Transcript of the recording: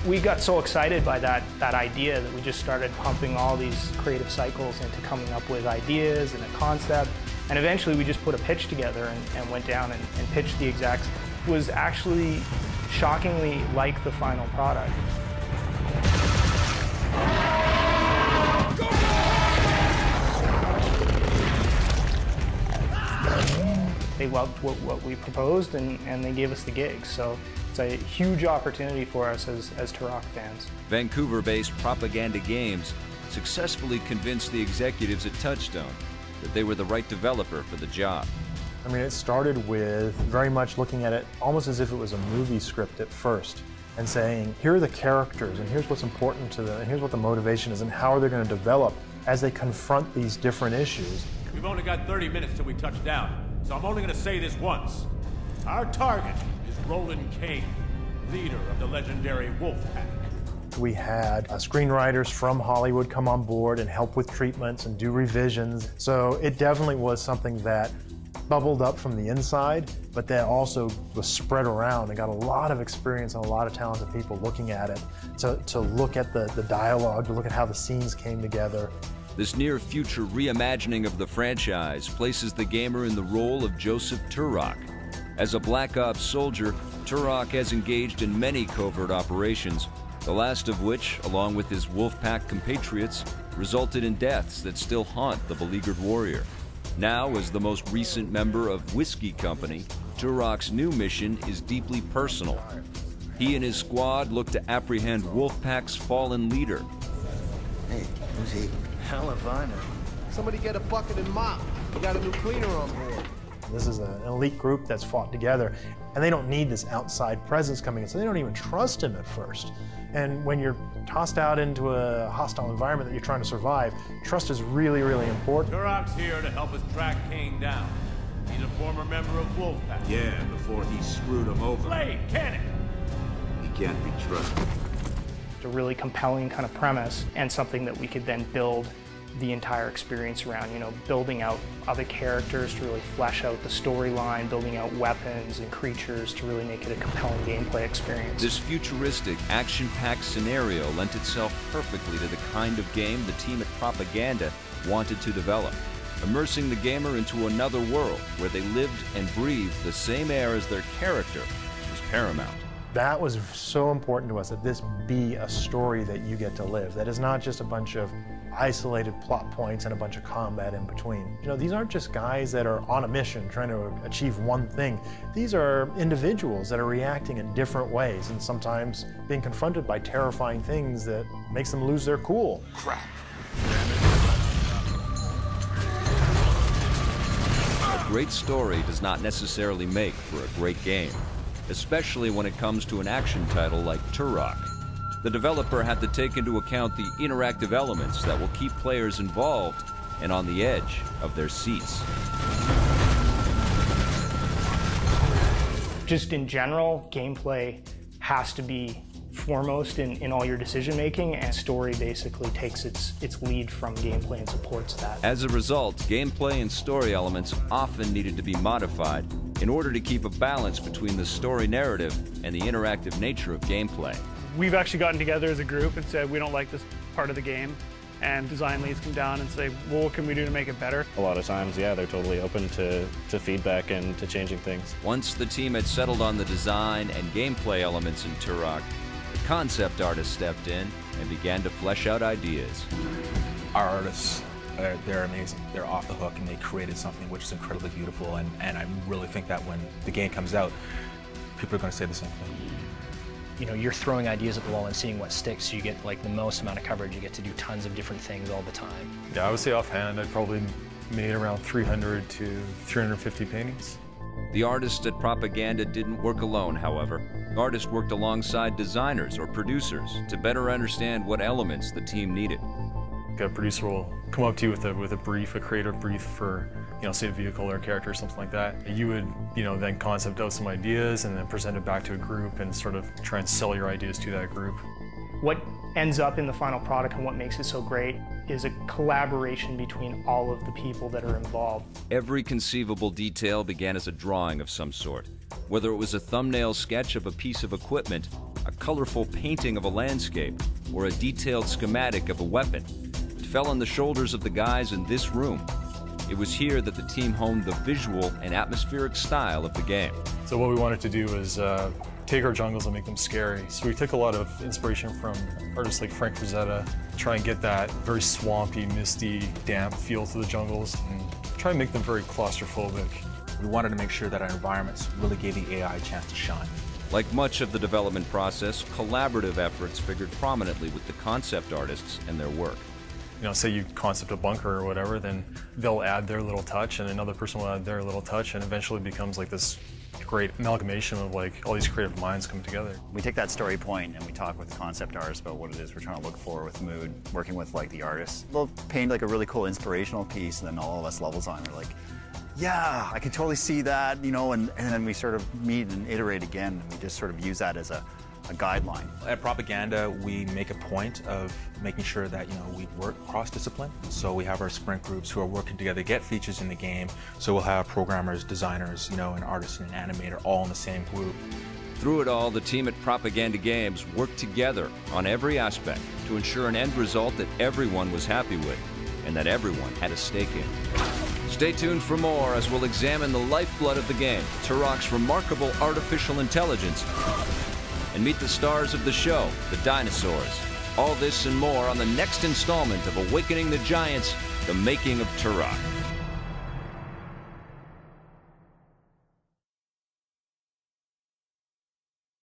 We got so excited by that idea that we just started pumping all these creative cycles into coming up with ideas and a concept. And eventually we just put a pitch together and went down and pitched the execs. It was actually shockingly like the final product. They loved what we proposed and they gave us the gig. So it's a huge opportunity for us as Turok fans. Vancouver-based Propaganda Games successfully convinced the executives at Touchstone that they were the right developer for the job. I mean, it started with very much looking at it almost as if it was a movie script at first and saying, here are the characters and here's what's important to them and here's what the motivation is and how are they going to develop as they confront these different issues. We've only got 30 minutes till we touch down, so I'm only going to say this once. Our target is Roland Kane, leader of the legendary Wolfpack. We had screenwriters from Hollywood come on board and help with treatments and do revisions. So it definitely was something that bubbled up from the inside, but that also was spread around and got a lot of experience and a lot of talented people looking at it, to look at the dialogue, to look at how the scenes came together. This near-future reimagining of the franchise places the gamer in the role of Joseph Turok. As a Black Ops soldier, Turok has engaged in many covert operations, the last of which, along with his Wolfpack compatriots, resulted in deaths that still haunt the beleaguered warrior. Now, as the most recent member of Whiskey Company, Turok's new mission is deeply personal. He and his squad look to apprehend Wolfpack's fallen leader. Hey, who's he? Hell if I know. Somebody get a bucket and mop. We got a new cleaner on board. This is an elite group that's fought together, and they don't need this outside presence coming in, so they don't even trust him at first. And when you're tossed out into a hostile environment that you're trying to survive, trust is really, really important. Turok's here to help us track Kane down. He's a former member of Wolfpack. Yeah, before he screwed him over. Blade, cannon! He can't be trusted. It's a really compelling kind of premise and something that we could then build the entire experience around, you know, building out other characters to really flesh out the storyline, building out weapons and creatures to really make it a compelling gameplay experience. This futuristic, action-packed scenario lent itself perfectly to the kind of game the team at Propaganda wanted to develop, immersing the gamer into another world where they lived and breathed the same air as their character was paramount. That was so important to us, that this be a story that you get to live, that is not just a bunch of isolated plot points and a bunch of combat in between. You know, these aren't just guys that are on a mission trying to achieve one thing. These are individuals that are reacting in different ways and sometimes being confronted by terrifying things that makes them lose their cool. Crap. A great story does not necessarily make for a great game, especially when it comes to an action title like Turok. The developer had to take into account the interactive elements that will keep players involved and on the edge of their seats. Just in general, gameplay has to be foremost in all your decision making, and story basically takes its lead from gameplay and supports that. As a result, gameplay and story elements often needed to be modified in order to keep a balance between the story narrative and the interactive nature of gameplay. We've actually gotten together as a group and said we don't like this part of the game, and design leads come down and say, well, what can we do to make it better? A lot of times, yeah, they're totally open to feedback and to changing things. Once the team had settled on the design and gameplay elements in Turok, the concept artist stepped in and began to flesh out ideas. Our artists, they're amazing. They're off the hook, and they created something which is incredibly beautiful, and I really think that when the game comes out, people are going to say the same thing. You know, you're throwing ideas at the wall and seeing what sticks, so you get like the most amount of coverage. You get to do tons of different things all the time. Yeah, I would say offhand, I'd probably made around 300 to 350 paintings. The artists at Propaganda didn't work alone, however. Artists worked alongside designers or producers to better understand what elements the team needed. A producer will come up to you with a brief, a creative brief for, you know, say a vehicle or a character or something like that. You would, you know, then concept out some ideas and then present it back to a group and sort of try and sell your ideas to that group. What ends up in the final product and what makes it so great is a collaboration between all of the people that are involved. Every conceivable detail began as a drawing of some sort. Whether it was a thumbnail sketch of a piece of equipment, a colorful painting of a landscape, or a detailed schematic of a weapon. It fell on the shoulders of the guys in this room. It was here that the team honed the visual and atmospheric style of the game. So what we wanted to do was take our jungles and make them scary. So we took a lot of inspiration from artists like Frank Frazetta, try and get that very swampy, misty, damp feel to the jungles, and try and make them very claustrophobic. We wanted to make sure that our environments really gave the AI a chance to shine. Like much of the development process, collaborative efforts figured prominently with the concept artists and their work. You know, say you concept a bunker or whatever, then they'll add their little touch and another person will add their little touch, and eventually it becomes like this great amalgamation of like all these creative minds come together. We take that story point and we talk with the concept artists about what it is we're trying to look for with mood, working with like the artists. They'll paint like a really cool inspirational piece, and then all of us level design are like, yeah, I can totally see that, you know, and then we sort of meet and iterate again, and we just sort of use that as a guideline. At Propaganda, we make a point of making sure that, you know, we work cross-discipline. So we have our sprint groups who are working together to get features in the game. So we'll have programmers, designers, you know, an artist and an animator all in the same group. Through it all, the team at Propaganda Games worked together on every aspect to ensure an end result that everyone was happy with and that everyone had a stake in. Stay tuned for more as we'll examine the lifeblood of the game, Turok's remarkable artificial intelligence, and meet the stars of the show, the dinosaurs. All this and more on the next installment of Awakening the Giants, The Making of Turok.